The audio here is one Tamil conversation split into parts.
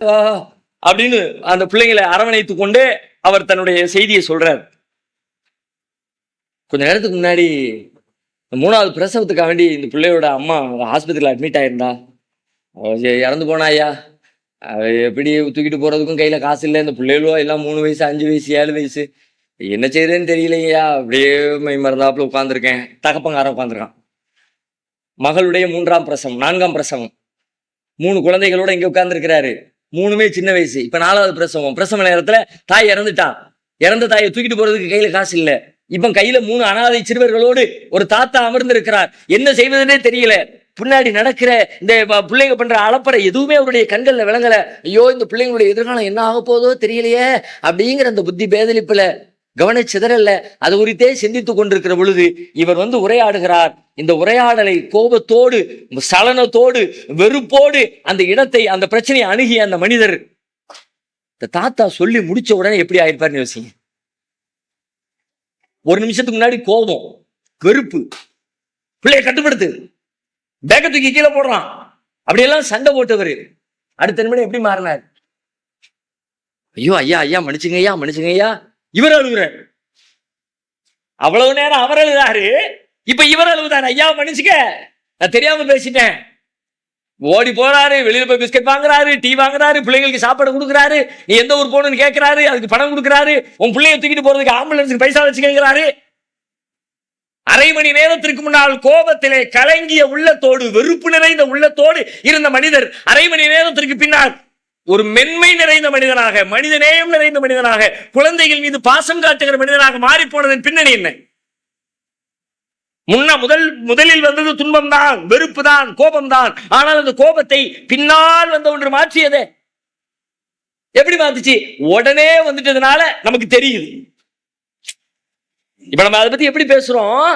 அப்படின்னு அந்த பிள்ளைங்களை அரவணைத்துக் கொண்டு அவர் தன்னுடைய செய்தியை சொல்றார். கொஞ்ச நேரத்துக்கு முன்னாடி 3வது பிரசவத்துக்காக வேண்டி இந்த பிள்ளையோட அம்மா ஆஸ்பத்திரியில் அட்மிட் ஆயிருந்தா. இறந்து போனா ஐயா. எப்படி தூக்கிட்டு போறதுக்கும் கையில காசு இல்லை. இந்த பிள்ளைகளோ எல்லாம் 3 வயசு 5 வயசு 7 வயசு, என்ன செய்யுதுன்னு தெரியலையா. அப்படியே மை மறந்தாப்புல உட்காந்துருக்கேன். தகப்பங்காரன் உட்காந்துருக்கான். மகளுடைய 3ஆம் பிரசவம் 4ஆம் பிரசவம், 3 குழந்தைகளோட இங்க உட்கார்ந்துருக்கிறாரு. 3மே சின்ன வயசு. இப்ப 4வது பிரசவம். பிரசவ நேரத்துல தாய் இறந்துட்டான். இறந்த தாயை தூக்கிட்டு போறதுக்கு கையில காசு இல்லை. இப்ப கையில 3 அனாதை சிறுவர்களோடு ஒரு தாத்தா அமர்ந்து இருக்கிறார். என்ன செய்வதுன்னே தெரியல. பின்னாடி நடக்கிற இந்த பிள்ளைங்க பண்ற அலப்பறை எதுவுமே அவருடைய கண்கள்ல விளங்கல. ஐயோ, இந்த பிள்ளைங்களுடைய எதிர்காலம் என்ன ஆக போதோ தெரியலையே அப்படிங்கிற அந்த புத்தி பேதலிப்புல கவனச்சிதறல்ல அது குறித்தே சிந்தித்துக் கொண்டிருக்கிற பொழுது இவர் உரையாடுகிறார். இந்த உரையாடலை கோபத்தோடு சலனத்தோடு வெறுப்போடு அந்த இடத்தை அந்த பிரச்சனையை அணுகிய அந்த மனிதர் இந்த தாத்தா சொல்லி முடிச்ச உடனே எப்படி ஆயிருப்பாருன்னு யோசிங்க. ஒரு நிமிஷத்துக்கு முன்னாடி கோபம், வெறுப்பு, பிள்ளைய கட்டுப்படுத்து, பேக்க தூக்கி கீழே போடுறான், அப்படியெல்லாம் சண்டை போட்டவர் அடுத்த நிமிடம் எப்படி மாறினார்? ஐயோ ஐயா ஐயா மன்னிச்சுங்க ஐயா மன்னிச்சுங்க ஐயா. இவர் அழுகுற. அவ்வளவு நேரம் அவர் அழுதாரு, இப்ப இவர் அழுகுதாரு. ஐயா மன்னிச்சுக்க, நான் தெரியாம பேசிட்டேன். ஓடி போறாரு, வெளியில போய் பிஸ்கட் வாங்குறாரு, டீ வாங்குறாரு, பிள்ளைங்களுக்கு சாப்பாடு கொடுக்குறாரு, நீ எந்த ஊர் போகணும்னு கேட்கிறாரு, அதுக்கு பணம் கொடுக்குறாரு, உன் பிள்ளைய தூக்கிட்டு போறதுக்கு ஆம்புலன்ஸுக்கு பைசா வச்சு கேட்கிறாரு. அரை மணி நேரத்திற்கு முன்னால் கோபத்திலே கலங்கிய உள்ளத்தோடு வெறுப்பு நிறைந்த உள்ளத்தோடு இருந்த மனிதர் அரை மணி நேரத்திற்கு பின்னால் ஒரு மென்மை நிறைந்த மனிதனாக, மனிதநேயம் நிறைந்த மனிதனாக, குழந்தைகள் மீது பாசம் காட்டுகிற மனிதனாக மாறி போனதன் பின்னணி என்ன? முதலில் வந்தது துன்பம் தான், வெறுப்பு தான், கோபம் தான். ஆனால் அந்த கோபத்தை பின்னால் வந்த ஒன்று மாற்றியதே. எப்படி மாத்துச்சு? உடனே வந்துட்டதுனால நமக்கு தெரியுது. இப்ப நம்ம அதை பத்தி எப்படி பேசுறோம்?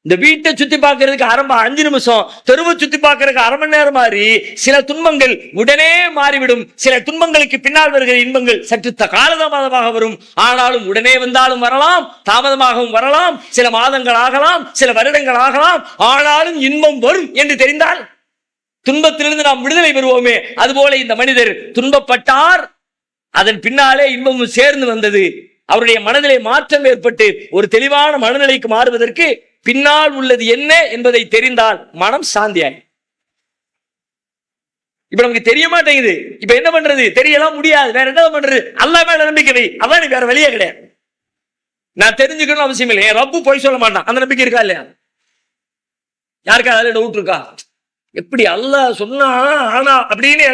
இந்த வீட்டை சுத்தி பார்க்கறதுக்கு 5 நிமிஷம், தெருவை சுத்தி பார்க்கறதுக்கு அரை மணி நேரம் மாறி சில துன்பங்கள் உடனே மாறிவிடும். சில துன்பங்களுக்கு பின்னால் வருகிற இன்பங்கள் சற்று காலதாமதமாக வரும். ஆனாலும் உடனே வந்தாலும் வரலாம், தாமதமாகவும் வரலாம், சில மாதங்கள் ஆகலாம், சில வருடங்கள் ஆகலாம். ஆனாலும் இன்பம் வரும் என்று தெரிந்தால் துன்பத்திலிருந்து நாம் விடுதலை பெறுவோமே. அதுபோல இந்த மனிதர் துன்பப்பட்டார், அதன் பின்னாலே இன்பமும் சேர்ந்து வந்தது. அவருடைய மனதிலே மாற்றம் ஏற்பட்டு ஒரு தெளிவான மனநிலைக்கு மாறுவதற்கு பின்னால் உள்ளது என்ன என்பதை தெரிந்தால் மனம் சாந்தியாய். இப்ப நமக்கு தெரிய மாட்டேங்குது. இப்ப என்ன பண்றது? தெரியலாம் முடியாது. வேற என்ன பண்றது? அல்லாஹ் மேல நம்பிக்கை வை, அதான் வேற வழியே கிடையாது. நான் தெரிஞ்சுக்கணும் அவசியம் இல்லை. என் ரப்பு போய் சொல்ல மாட்டான், அந்த நம்பிக்கை இருக்கா இல்லையா? யாருக்கா அதுல டவுட் இருக்கா? எப்படி அல்லாஹ் சொன்னா ஆனா அப்படின்னு